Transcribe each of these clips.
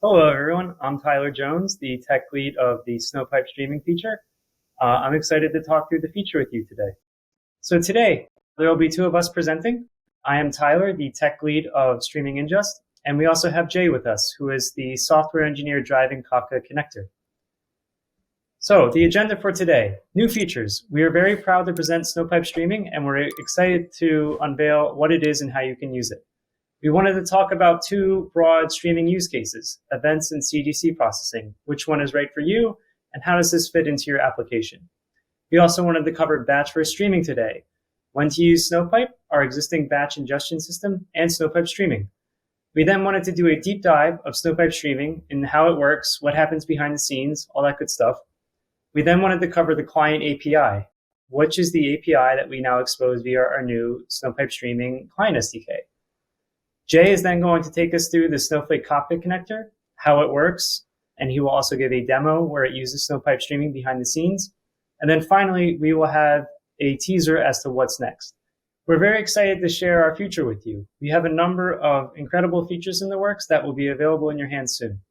Hello, everyone. I'm Tyler Jones, the tech lead of the Snowpipe Streaming feature. I'm excited to talk through the feature with you today. So today, there will be two of us presenting. I am Tyler, the tech lead of Streaming Ingest, and we also have Jay with us, who is the software engineer driving Kafka Connector. So the agenda for today, new features. We are very proud to present Snowpipe Streaming, and we're excited to unveil what it is and how you can use it. We wanted to talk about two broad streaming use cases, events and CDC processing. Which one is right for you, and how does this fit into your application? We also wanted to cover batch first streaming today, when to use Snowpipe, our existing batch ingestion system, and Snowpipe Streaming. We then wanted to do a deep dive of Snowpipe Streaming and how it works, what happens behind the scenes, all that good stuff. We then wanted to cover the client API, which is the API that we now expose via our new Snowpipe Streaming client SDK. Jay is then going to take us through the Snowflake Kafka Connector, how it works, and he will also give a demo where it uses Snowpipe Streaming behind the scenes. And then finally, we will have a teaser as to what's next. We're very excited to share our future with you. We have a number of incredible features in the works that will be available in your hands soon.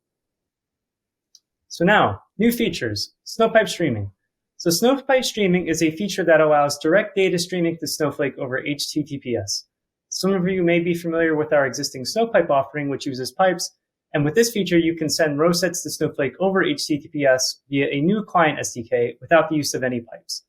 So now, new features, Snowpipe Streaming. So Snowpipe Streaming is a feature that allows direct data streaming to Snowflake over HTTPS. Some of you may be familiar with our existing Snowpipe offering, which uses pipes. And with this feature, you can send row sets to Snowflake over HTTPS via a new client SDK without the use of any pipes.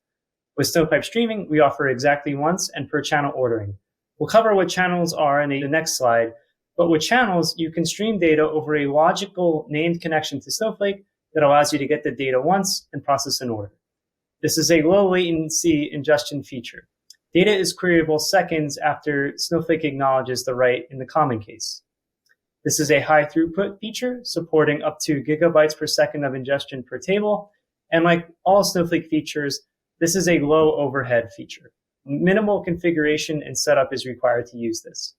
With Snowpipe Streaming, we offer exactly once and per channel ordering. We'll cover what channels are in the next slide. But with channels, you can stream data over a logical named connection to Snowflake that allows you to get the data once and process an order. This is a low latency ingestion feature. Data is queryable seconds after Snowflake acknowledges the write in the common case. This is a high throughput feature supporting up to gigabytes per second of ingestion per table. And like all Snowflake features, this is a low overhead feature. Minimal configuration and setup is required to use this.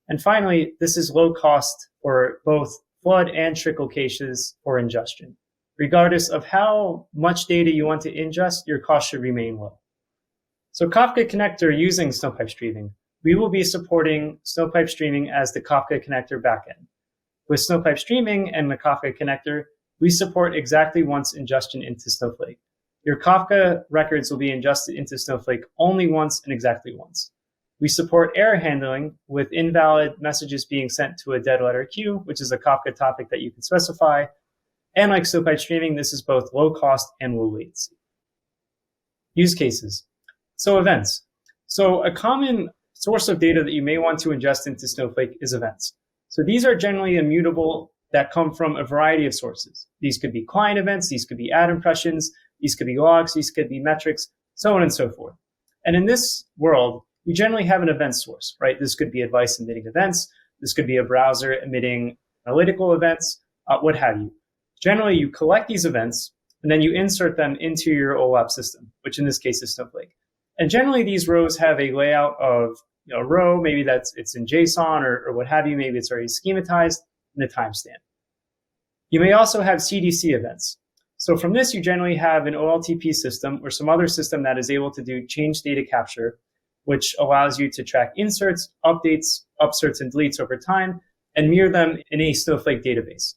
And finally, this is low cost for both flood and trickle cases for ingestion. Regardless of how much data you want to ingest, your cost should remain low. So Kafka Connector using Snowpipe Streaming, we will be supporting Snowpipe Streaming as the Kafka Connector backend. With Snowpipe Streaming and the Kafka Connector, we support exactly once ingestion into Snowflake. Your Kafka records will be ingested into Snowflake only once and exactly once. We support error handling with invalid messages being sent to a dead letter queue, which is a Kafka topic that you can specify. And like Snowpipe Streaming, this is both low cost and low latency. Use cases. So events. So a common source of data that you may want to ingest into Snowflake is events. So these are generally immutable that come from a variety of sources. These could be client events, these could be ad impressions, these could be logs, these could be metrics, so on and so forth. And in this world, you generally have an event source, right? This could be advice emitting events. This could be a browser emitting analytical events, what have you. Generally, you collect these events and then you insert them into your OLAP system, which in this case is Snowflake. And generally, these rows have a layout of a row, maybe it's in JSON or what have you. Maybe it's already schematized and a timestamp. You may also have CDC events. So from this, you generally have an OLTP system or some other system that is able to do change data capture, which allows you to track inserts, updates, upserts, and deletes over time and mirror them in a Snowflake database.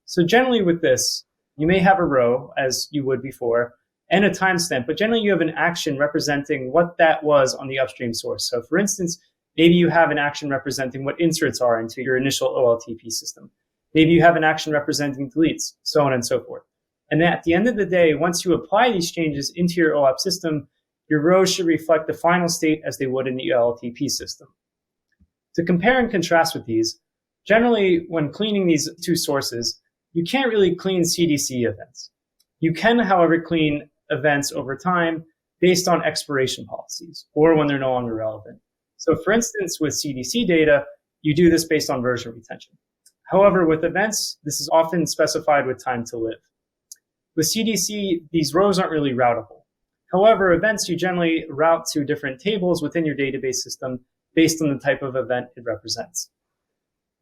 So generally with this, you may have a row, as you would before, and a timestamp, but generally you have an action representing what that was on the upstream source. So for instance, maybe you have an action representing what inserts are into your initial OLTP system. Maybe you have an action representing deletes, so on and so forth. And at the end of the day, once you apply these changes into your OLAP system, your rows should reflect the final state as they would in the OLTP system. To compare and contrast with these, generally when cleaning these two sources, you can't really clean CDC events. You can, however, clean events over time based on expiration policies or when they're no longer relevant. So for instance, with CDC data, you do this based on version retention. However, with events, this is often specified with time to live. With CDC, these rows aren't really routable. However, events you generally route to different tables within your database system based on the type of event it represents.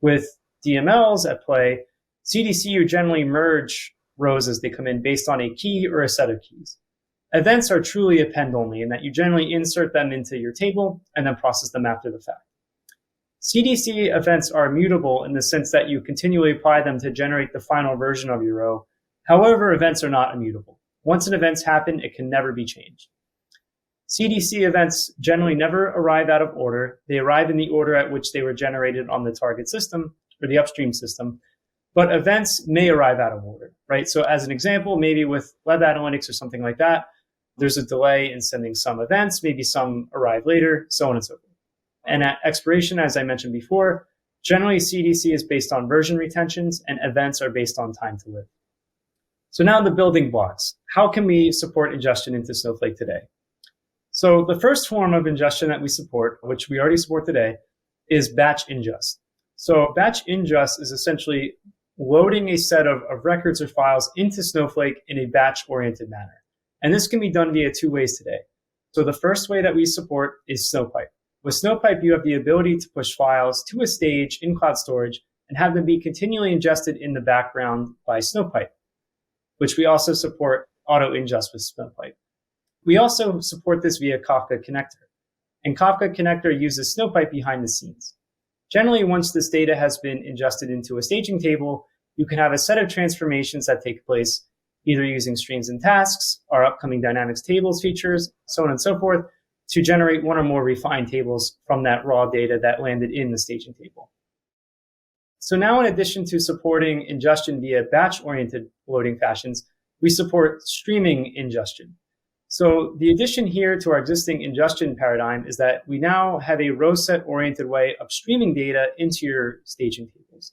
With DMLs at play, CDC you generally merge rows as they come in based on a key or a set of keys. Events are truly append only in that you generally insert them into your table and then process them after the fact. CDC events are immutable in the sense that you continually apply them to generate the final version of your row. However, events are not immutable. Once an event's happened, it can never be changed. CDC events generally never arrive out of order. They arrive in the order at which they were generated on the target system or the upstream system. But events may arrive out of order, right? So as an example, maybe with web analytics or something like that, there's a delay in sending some events, maybe some arrive later, so on and so forth. And at expiration, as I mentioned before, generally CDC is based on version retentions and events are based on time to live. So now the building blocks. How can we support ingestion into Snowflake today? So the first form of ingestion that we support, which we already support today, is batch ingest. So batch ingest is essentially loading a set of records or files into Snowflake in a batch-oriented manner. And this can be done via two ways today. So the first way that we support is Snowpipe. With Snowpipe, you have the ability to push files to a stage in cloud storage and have them be continually ingested in the background by Snowpipe, which we also support auto ingest with Snowpipe. We also support this via Kafka Connector. And Kafka Connector uses Snowpipe behind the scenes. Generally, once this data has been ingested into a staging table, you can have a set of transformations that take place either using streams and tasks, our upcoming dynamics tables features, so on and so forth, to generate one or more refined tables from that raw data that landed in the staging table. So now, in addition to supporting ingestion via batch-oriented loading fashions, we support streaming ingestion. So the addition here to our existing ingestion paradigm is that we now have a row set-oriented way of streaming data into your staging tables.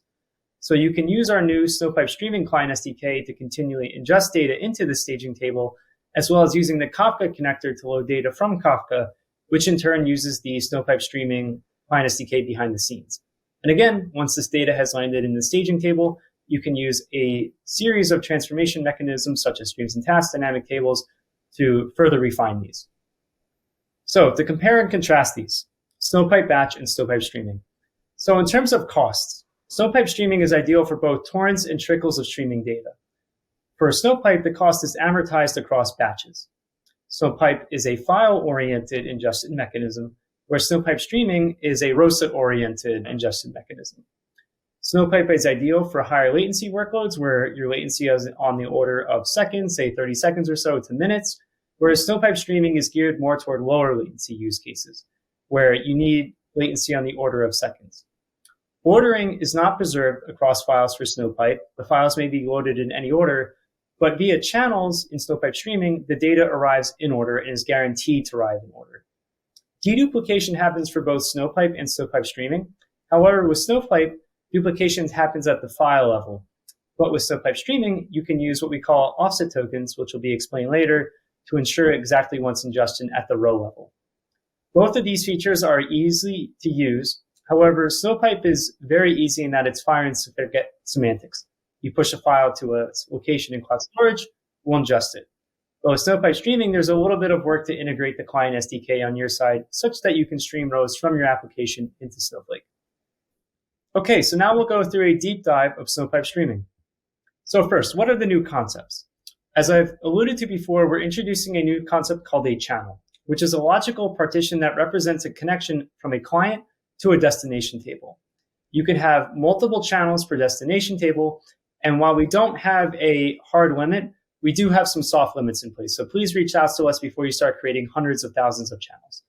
So you can use our new Snowpipe Streaming Client SDK to continually ingest data into the staging table, as well as using the Kafka connector to load data from Kafka, which in turn uses the Snowpipe Streaming Client SDK behind the scenes. And again, once this data has landed in the staging table, you can use a series of transformation mechanisms such as streams and tasks, dynamic tables, to further refine these. So to compare and contrast these, Snowpipe Batch and Snowpipe Streaming. So in terms of costs, Snowpipe Streaming is ideal for both torrents and trickles of streaming data. For Snowpipe, the cost is amortized across batches. Snowpipe is a file-oriented ingestion mechanism, where Snowpipe Streaming is a row set-oriented ingestion mechanism. Snowpipe is ideal for higher latency workloads where your latency is on the order of seconds, say 30 seconds or so to minutes, whereas Snowpipe Streaming is geared more toward lower latency use cases, where you need latency on the order of seconds. Ordering is not preserved across files for Snowpipe. The files may be loaded in any order, but via channels in Snowpipe Streaming, the data arrives in order and is guaranteed to arrive in order. Deduplication happens for both Snowpipe and Snowpipe Streaming. However, with Snowpipe, duplication happens at the file level. But with Snowpipe Streaming, you can use what we call offset tokens, which will be explained later, to ensure exactly once ingestion at the row level. Both of these features are easy to use. However, Snowpipe is very easy in that it's fire and forget semantics. You push a file to a location in cloud storage, we'll ingest it. But with Snowpipe Streaming, there's a little bit of work to integrate the client SDK on your side such that you can stream rows from your application into Snowflake. Okay, so now we'll go through a deep dive of Snowpipe Streaming. So first, what are the new concepts? As I've alluded to before, we're introducing a new concept called a channel, which is a logical partition that represents a connection from a client to a destination table. You can have multiple channels per destination table, and while we don't have a hard limit, we do have some soft limits in place. So please reach out to us before you start creating hundreds of thousands of channels.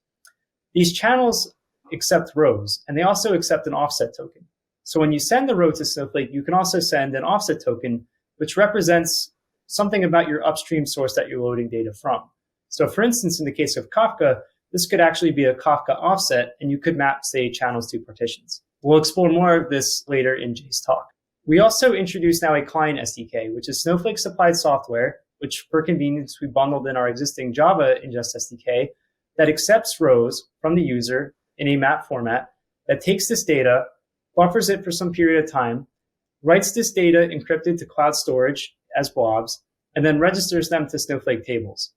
These channels accept rows, and they also accept an offset token. So when you send the row to Snowflake, you can also send an offset token, which represents something about your upstream source that you're loading data from. So for instance, in the case of Kafka, this could actually be a Kafka offset, and you could map, say, channels to partitions. We'll explore more of this later in Jay's talk. We also introduce now a client SDK, which is Snowflake supplied software, which for convenience we bundled in our existing Java ingest SDK, that accepts rows from the user in a map format, that takes this data, buffers it for some period of time, writes this data encrypted to cloud storage as blobs, and then registers them to Snowflake tables.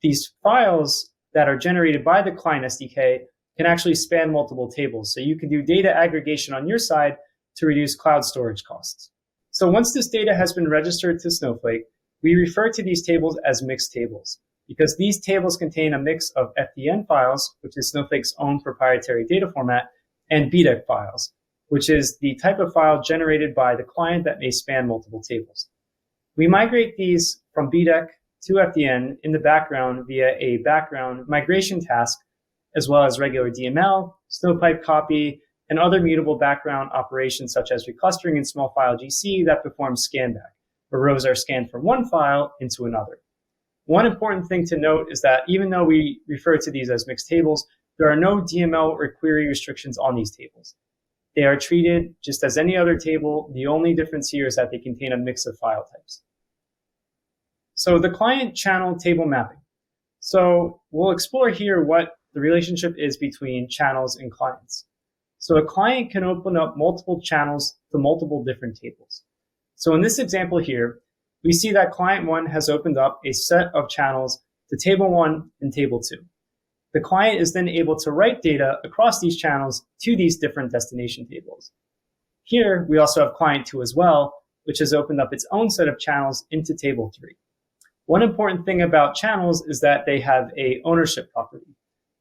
These files that are generated by the client SDK can actually span multiple tables. So you can do data aggregation on your side to reduce cloud storage costs. So once this data has been registered to Snowflake, we refer to these tables as mixed tables because these tables contain a mix of FDN files, which is Snowflake's own proprietary data format, and BDEC files, which is the type of file generated by the client that may span multiple tables. We migrate these from BDEC to FDN in the background via a background migration task, as well as regular DML, Snowpipe copy, and other mutable background operations such as reclustering in small file GC that performs scanback, where rows are scanned from one file into another. One important thing to note is that even though we refer to these as mixed tables, there are no DML or query restrictions on these tables. They are treated just as any other table. The only difference here is that they contain a mix of file types. So the client channel table mapping. So we'll explore here what the relationship is between channels and clients. So a client can open up multiple channels to multiple different tables. So in this example here, we see that client 1 has opened up a set of channels to table 1 and table 2. The client is then able to write data across these channels to these different destination tables. Here, we also have client 2 as well, which has opened up its own set of channels into table 3. One important thing about channels is that they have a ownership property.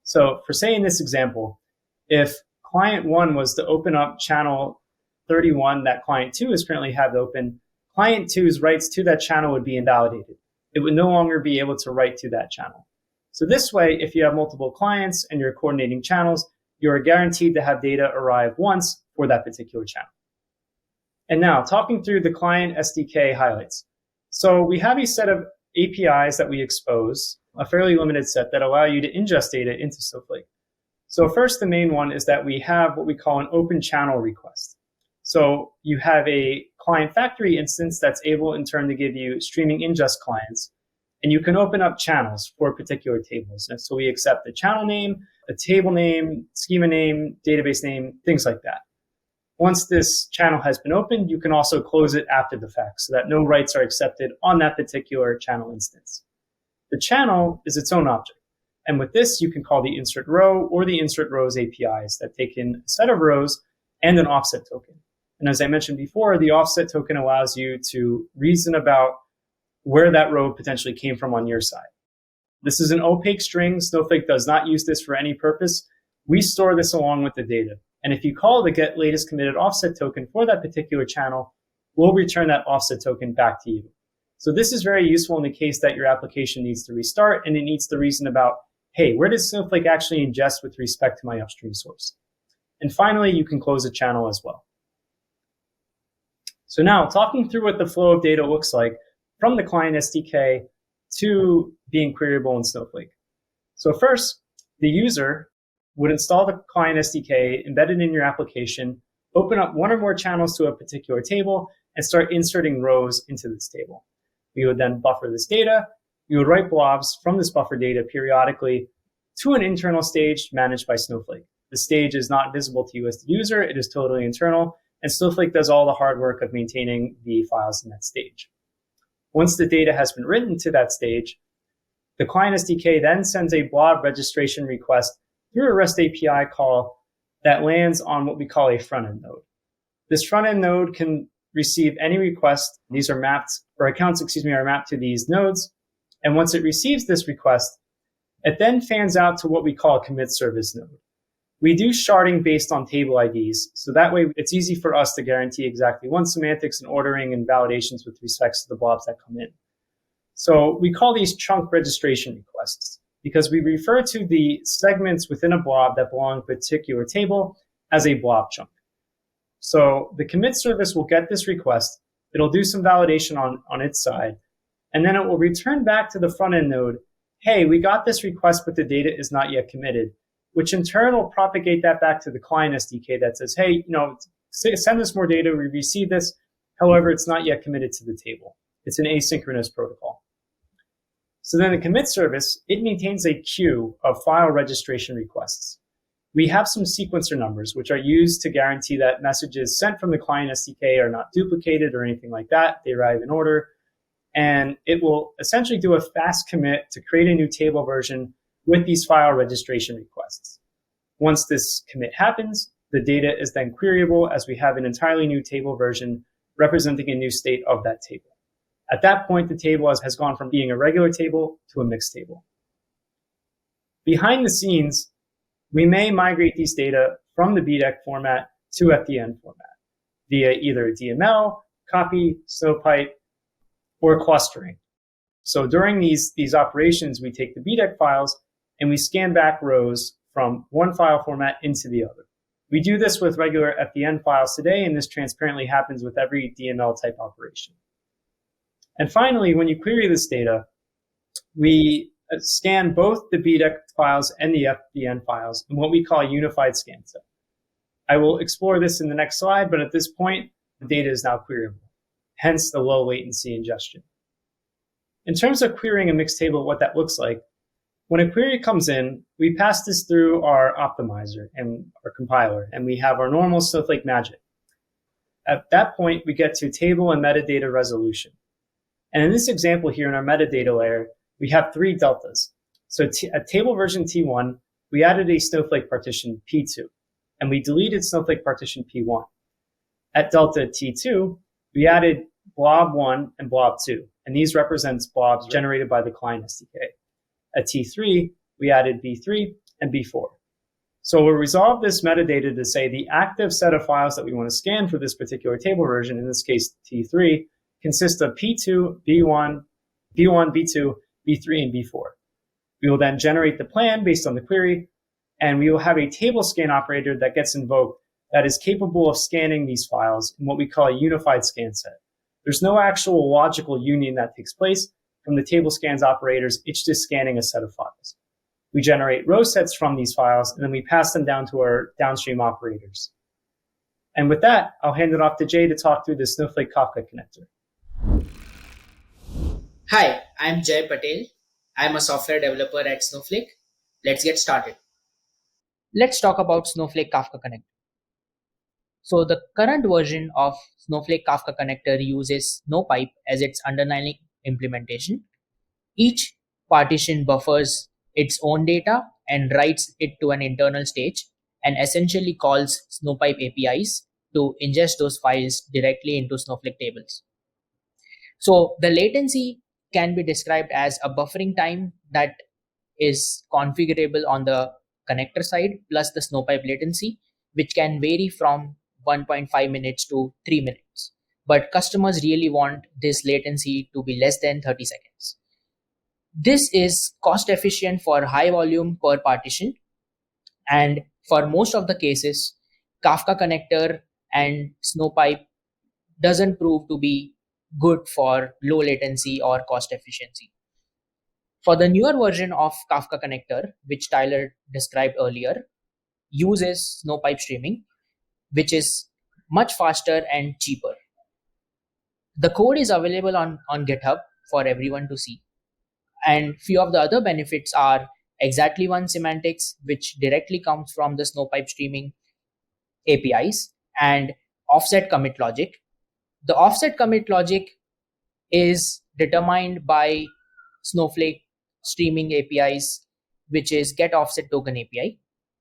So for say in this example, if client 1 was to open up channel 31 that client 2 is currently have open, client 2's writes to that channel would be invalidated. It would no longer be able to write to that channel. So this way, if you have multiple clients and you're coordinating channels, you are guaranteed to have data arrive once for that particular channel. And now, talking through the client SDK highlights. So we have a set of APIs that we expose, a fairly limited set that allow you to ingest data into Snowflake. So first, the main one is that we have what we call an open channel request. So you have a client factory instance that's able in turn to give you streaming ingest clients, and you can open up channels for particular tables. And so we accept a channel name, a table name, schema name, database name, things like that. Once this channel has been opened, you can also close it after the fact so that no writes are accepted on that particular channel instance. The channel is its own object. And with this, you can call the insert row or the insert rows APIs that take in a set of rows and an offset token. And as I mentioned before, the offset token allows you to reason about where that row potentially came from on your side. This is an opaque string. Snowflake does not use this for any purpose. We store this along with the data. And if you call the get latest committed offset token for that particular channel, we'll return that offset token back to you. So this is very useful in the case that your application needs to restart and it needs to reason about, hey, where does Snowflake actually ingest with respect to my upstream source? And finally, you can close a channel as well. So now, talking through what the flow of data looks like from the client SDK to being queryable in Snowflake. So first, the user would install the client SDK embedded in your application, open up one or more channels to a particular table, and start inserting rows into this table. We would then buffer this data. We would write blobs from this buffer data periodically to an internal stage managed by Snowflake. The stage is not visible to you as the user. It is totally internal. And Snowflake does all the hard work of maintaining the files in that stage. Once the data has been written to that stage, the client SDK then sends a blob registration request through a REST API call that lands on what we call a front-end node. This front-end node can receive any request. These are mapped, or accounts, are mapped to these nodes. And once it receives this request, it then fans out to what we call a commit service node. We do sharding based on table IDs, so that way it's easy for us to guarantee exactly one semantics and ordering and validations with respect to the blobs that come in. So we call these chunk registration requests because we refer to the segments within a blob that belong to a particular table as a blob chunk. So the commit service will get this request, it'll do some validation on its side, and then it will return back to the front-end node, hey, we got this request, but the data is not yet committed, which in turn will propagate that back to the client SDK that says, hey, send us more data, we received this. However, it's not yet committed to the table. It's an asynchronous protocol. So then the commit service, it maintains a queue of file registration requests. We have some sequencer numbers, which are used to guarantee that messages sent from the client SDK are not duplicated or anything like that. They arrive in order. And it will essentially do a fast commit to create a new table version with these file registration requests. Once this commit happens, the data is then queryable as we have an entirely new table version representing a new state of that table. At that point, the table has gone from being a regular table to a mixed table. Behind the scenes, we may migrate these data from the BDEC format to FDN format via either DML, copy, Snowpipe, or clustering. So during these operations, we take the BDEC files and we scan back rows from one file format into the other. We do this with regular FDN files today, and this transparently happens with every DML type operation. And finally, when you query this data, we scan both the BDEC files and the FDN files in what we call a unified scan set. I will explore this in the next slide, but at this point, the data is now queryable, hence the low latency ingestion. In terms of querying a mixed table, what that looks like, when a query comes in, we pass this through our optimizer and our compiler, and we have our normal Snowflake magic. At that point, we get to table and metadata resolution. And in this example here in our metadata layer, we have three deltas. So at table version T1, we added a Snowflake partition P2, and we deleted Snowflake partition P1. At delta T2, we added blob 1 and blob 2, and these represents blobs generated by the client SDK. At T3, we added B3 and B4. So we'll resolve this metadata to say the active set of files that we want to scan for this particular table version, in this case T3, consists of P2, B1, B2, B3, and B4. We will then generate the plan based on the query, and we will have a table scan operator that gets invoked that is capable of scanning these files in what we call a unified scan set. There's no actual logical union that takes place from the table scans operators. It's just scanning a set of files. We generate row sets from these files, and then we pass them down to our downstream operators. And with that, I'll hand it off to Jay to talk through the Snowflake Kafka connector. Hi, I'm Jay Patel. I'm a software developer at Snowflake. Let's get started. Let's talk about Snowflake Kafka Connector. So the current version of Snowflake Kafka Connector uses Snowpipe as its underlying implementation. Each partition buffers its own data and writes it to an internal stage and essentially calls Snowpipe APIs to ingest those files directly into Snowflake tables. So the latency can be described as a buffering time that is configurable on the connector side plus the Snowpipe latency, which can vary from 1.5 minutes to 3 minutes. But customers really want this latency to be less than 30 seconds. This is cost efficient for high volume per partition. And for most of the cases, Kafka Connector and Snowpipe doesn't prove to be good for low latency or cost efficiency. For the newer version of Kafka Connector, which Tyler described earlier, uses Snowpipe Streaming, which is much faster and cheaper. The code is available on GitHub for everyone to see. And few of the other benefits are exactly one semantics, which directly comes from the Snowpipe Streaming APIs, and offset commit logic. The offset commit logic is determined by Snowflake Streaming APIs, which is get offset token API.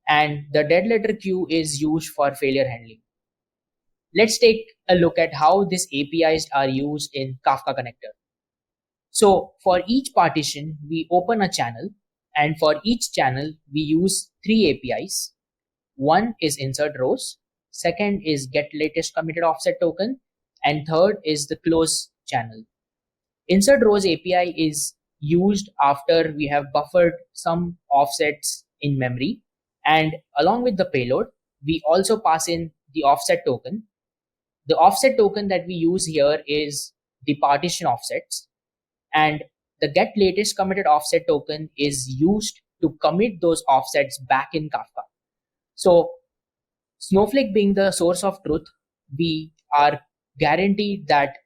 And the dead letter queue is used for failure handling. Let's take a look at how these APIs are used in Kafka Connector. So for each partition, we open a channel, and for each channel, we use three APIs. One is insert rows, second is get latest committed offset token, and third is the close channel. Insert rows API is used after we have buffered some offsets in memory, and along with the payload, we also pass in the offset token. The offset token that we use here is the partition offsets, and the get latest committed offset token is used to commit those offsets back in Kafka. So Snowflake being the source of truth, we are guaranteed that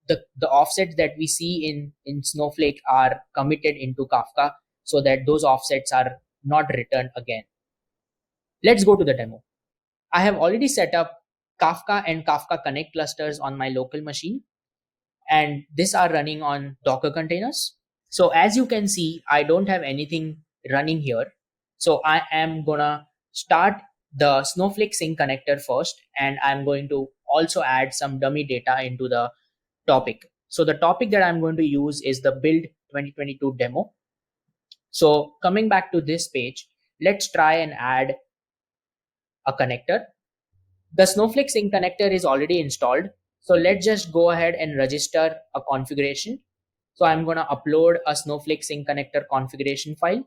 the offsets that we see in Snowflake are committed into Kafka so that those offsets are not returned again. Let's go to the demo. I have already set up Kafka and Kafka Connect clusters on my local machine, and these are running on Docker containers. So as you can see, I don't have anything running here. So I am gonna start the Snowflake Sync connector first, and I'm going to also add some dummy data into the topic. So the topic that I'm going to use is the build 2022 demo. So coming back to this page, let's try and add a connector. The Snowflake Sync connector is already installed. So let's just go ahead and register a configuration. So I'm going to upload a Snowflake Sync connector configuration file.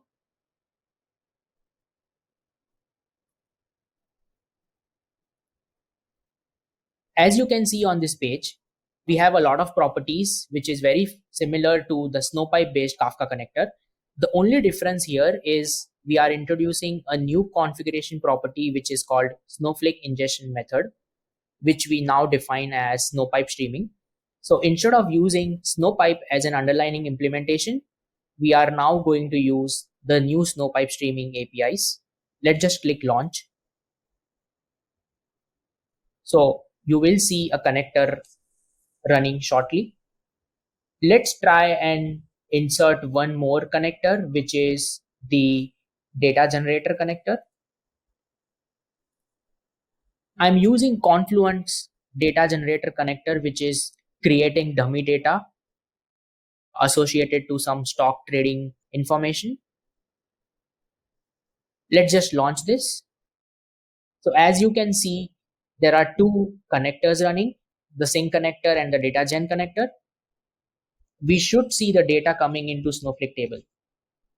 As you can see on this page, we have a lot of properties which is very similar to the Snowpipe based Kafka connector. The only difference here is we are introducing a new configuration property which is called Snowflake ingestion method, which we now define as Snowpipe Streaming. So instead of using Snowpipe as an underlying implementation, we are now going to use the new Snowpipe Streaming APIs. Let's just click launch. So you will see a connector running shortly. Let's try and insert one more connector, which is the data generator connector. I'm using Confluent's data generator connector, which is creating dummy data associated to some stock trading information. Let's just launch this. So as you can see, there are two connectors running, the sync connector and the data gen connector. We should see the data coming into Snowflake table.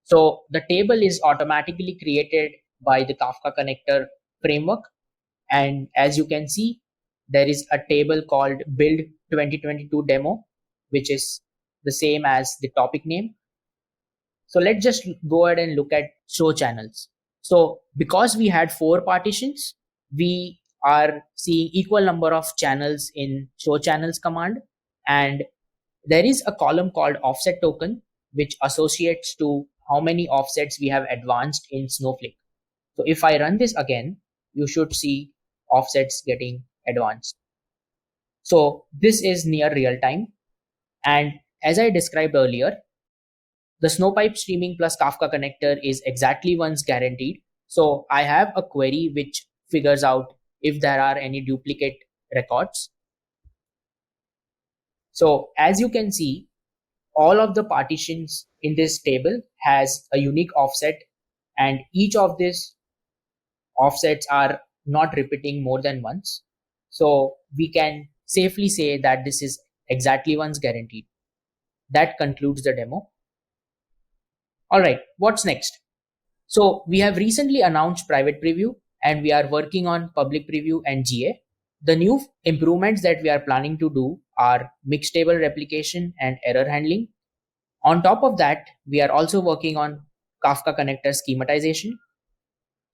So the table is automatically created by the Kafka connector framework. And as you can see, there is a table called build 2022 demo, which is the same as the topic name. So let's just go ahead and look at show channels. So because we had 4 partitions, we are seeing equal number of channels in show channels command. And there is a column called offset token, which associates to how many offsets we have advanced in Snowflake. So if I run this again, you should see offsets getting advanced. So this is near real time. And as I described earlier, the Snowpipe Streaming plus Kafka connector is exactly once guaranteed. So I have a query which figures out if there are any duplicate records. So as you can see, all of the partitions in this table has a unique offset, and each of these offsets are not repeating more than once. So we can safely say that this is exactly once guaranteed. That concludes the demo. All right, what's next? So we have recently announced private preview and we are working on public preview and GA. The new improvements that we are planning to do are mixed table replication and error handling. On top of that, we are also working on Kafka connector schematization.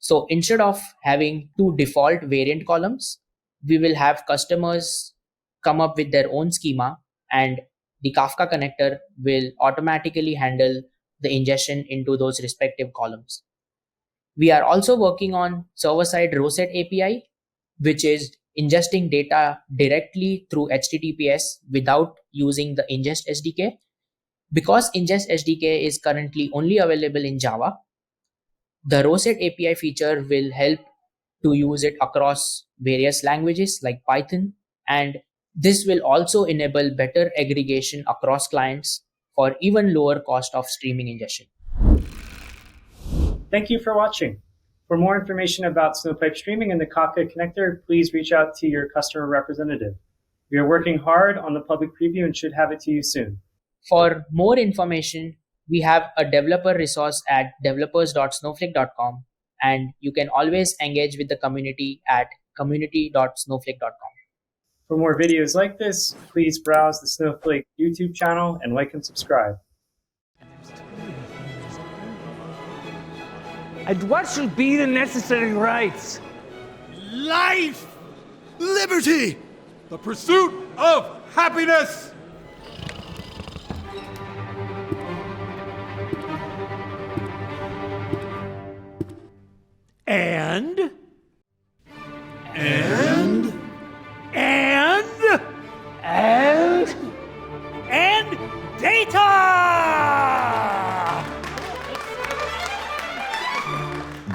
So instead of having 2 default variant columns, we will have customers come up with their own schema, and the Kafka connector will automatically handle the ingestion into those respective columns. We are also working on server-side rowset API, which is ingesting data directly through HTTPS without using the ingest SDK. Because ingest SDK is currently only available in Java, the rowset API feature will help to use it across various languages like Python, and this will also enable better aggregation across clients for even lower cost of streaming ingestion. Thank you for watching. For more information about Snowpipe Streaming and the Kafka Connector, please reach out to your customer representative. We are working hard on the public preview and should have it to you soon. For more information, we have a developer resource at developers.snowflake.com, and you can always engage with the community at community.snowflake.com. For more videos like this, please browse the Snowflake YouTube channel and like and subscribe. And what should be the necessary rights? Life, liberty, the pursuit of happiness. And data!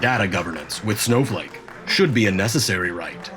Data governance with Snowflake should be a necessary right.